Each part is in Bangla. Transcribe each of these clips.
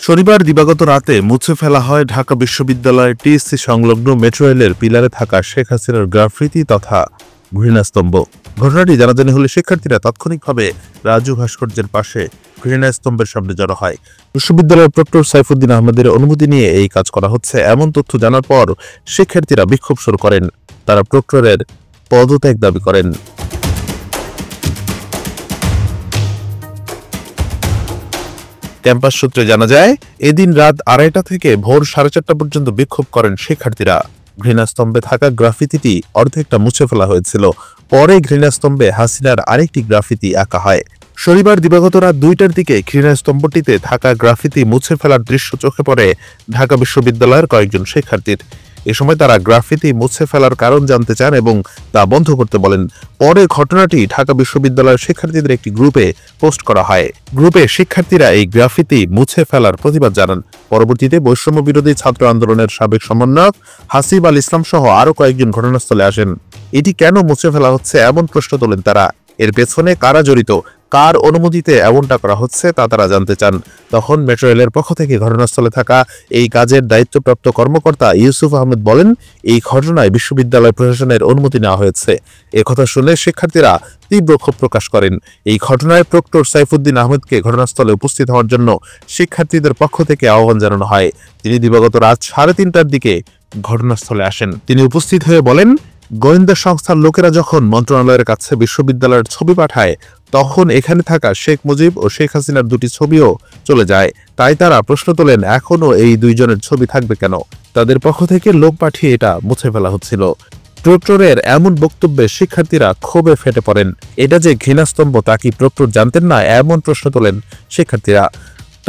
শনিবার দিবাগত রাতে মুছে ফেলা হয় ঢাকা বিশ্ববিদ্যালয়ের টিএসসি সংলগ্ন মেট্রো রেলের পিলারে থাকা শেখ হাসিনার গ্রাফিতি তথা ঘৃণাস্তম্ভ। ঘটনাটি জানাজানি হলে শিক্ষার্থীরা তাৎক্ষণিকভাবে রাজু ভাস্কর্যের পাশে ঘৃণাস্তম্ভের সামনে জড়ো হয়। বিশ্ববিদ্যালয়ের প্রক্টর সাইফুদ্দিন আহমেদের অনুমতি নিয়ে এই কাজ করা হচ্ছে এমন তথ্য জানার পর শিক্ষার্থীরা বিক্ষোভ শুরু করেন। তারা প্রক্টরের পদত্যাগ দাবি করেন। ক্যাম্পাস সূত্রে জানা যায়, এদিন রাত 2:30 থেকে ভোর 4:30 পর্যন্ত বিক্ষোভ করেন শিক্ষার্থীরা। ঘৃণাস্তম্ভে থাকা গ্রাফিতিটি অর্ধেকটা মুছে ফেলা হয়েছিল। পরে ঘৃণাস্তম্ভে হাসিনার আরেকটি গ্রাফিতি আঁকা হয়। শনিবার দিবাগত রাত 2টার দিকে ঘৃণাস্তম্ভটিতে থাকা গ্রাফিতি মুছে ফেলার দৃশ্য চোখে পড়ে ঢাকা বিশ্ববিদ্যালয়ের কয়েকজন শিক্ষার্থীর। এ সময় তারা গ্রাফিতি মুছে ফেলার কারণ জানতে চান এবং তা বন্ধ করতে বলেন। পরে ঘটনাটি ঢাকা বিশ্ববিদ্যালয়ের শিক্ষার্থীদের একটি গ্রুপে পোস্ট করা হয়। গ্রুপে শিক্ষার্থীরা এই গ্রাফিতি মুছে ফেলার প্রতিবাদ জানান। পরবর্তীতে বৈষম্য বিরোধী ছাত্র আন্দোলনের সাবেক সমন্বয়ক হাসিব আল ইসলাম সহ আরও কয়েকজন ঘটনাস্থলে আসেন। এটি কেন মুছে ফেলা হচ্ছে এমন প্রশ্ন তোলেন তারা। এর পেছনে কারা জড়িত, কার অনুমতিতে এমনটা করা হচ্ছে তা তারা জানতে চান। তখন মেট্রো রেলের পক্ষ থেকে ঘটনাস্থলে থাকা এই কাজের দায়িত্বপ্রাপ্ত কর্মকর্তা ইউসুফ আহমেদ বলেন, এই ঘটনায় বিশ্ববিদ্যালয় প্রশাসনের অনুমতি নেওয়া হয়েছে। একথা শুনে শিক্ষার্থীরা তীব্র ক্ষোভ প্রকাশ করেন। এই ঘটনায় প্রক্টর সাইফুদ্দিন আহমেদকে ঘটনাস্থলে উপস্থিত হওয়ার জন্য শিক্ষার্থীদের পক্ষ থেকে আহ্বান জানানো হয়। তিনি দিবাগত রাত 3:30টার দিকে ঘটনাস্থলে আসেন। তিনি উপস্থিত হয়ে বলেন, গোয়েন্দা সংস্থার লোকেরা যখন মন্ত্রণালয়ের কাছে বিশ্ববিদ্যালয়ের ছবি পাঠায়, তখন এখানে থাকা শেখ মুজিব ও শেখ হাসিনার দুটি ছবিও চলে যায়। তাই তারা প্রশ্ন তোলেন, এখনও এই দুইজনের ছবি থাকবে কেন? তাদের পক্ষ থেকে লোক পাঠিয়ে এটা মুছে ফেলা হচ্ছিল। প্রক্টরের এমন বক্তব্যে শিক্ষার্থীরা ক্ষোভে ফেটে পড়েন। এটা যে ঘৃণাস্তম্ভ তা কি প্রক্টর জানতেন না? এমন প্রশ্ন তোলেন শিক্ষার্থীরা।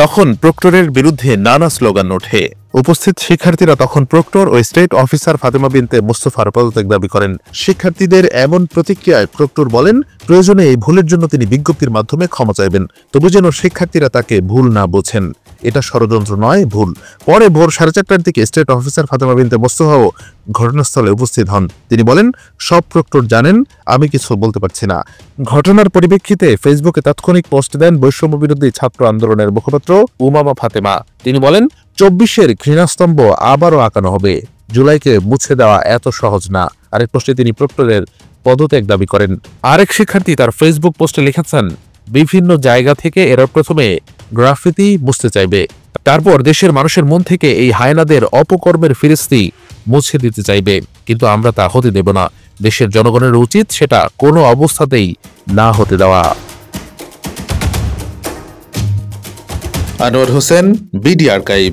তখন প্রক্টরের বিরুদ্ধে নানা স্লোগান ওঠে। উপস্থিত শিক্ষার্থীরা তখন প্রক্টর ও স্টেট অফিসার ফাতেমা বিনতে মুস্তফার পদত্যাগ দাবি করেন। শিক্ষার্থীদের এমন প্রতিক্রিয়ায় প্রক্টর বলেন, প্রয়োজনে এই ভুলের জন্য তিনি বিজ্ঞপ্তির মাধ্যমে ক্ষমা চাইবেন, তবু যেন শিক্ষার্থীরা তাকে ভুল না বোঝেন। এটা ষড়যন্ত্র নয়, ভুল। পরে ভোর 4:30টার দিকে স্টেট অফিসার ফাতেমা বিনতে মুস্তফাও ঘটনাস্থলে উপস্থিত হন। তিনি বলেন, সব প্রক্টর জানেন, আমি কিছু বলতে পারছি না। ঘটনার পরিপ্রেক্ষিতে ফেসবুকে তাৎক্ষণিক পোস্ট দেন বৈষম্য বিরোধী ছাত্র আন্দোলনের মুখপাত্র উমামা ফাতেমা। তিনি বলেন, 24-এর ঘৃণাস্তম্ভ আবারও আঁকানো হবে। জুলাইকে মুছে দেওয়া এত সহজ না। আরেক পোস্টে তিনি প্রক্টরের পদত্যাগ দাবি করেন। আরেক শিক্ষার্থী তার ফেসবুক পোস্টে লিখেছেন, বিভিন্ন জায়গা থেকে এরা প্রথমে গ্রাফিতি মুছতে চাইবে, তারপর দেশের মানুষের মন থেকে এই হায়নাদের অপকর্মের ফিরিস্তি মুছে দিতে চাইবে, কিন্তু আমরা তা হতে দেব না। দেশের জনগণের উচিত সেটা কোনো অবস্থাতেই না হতে দেওয়া। Anwar Hossain, BD archive.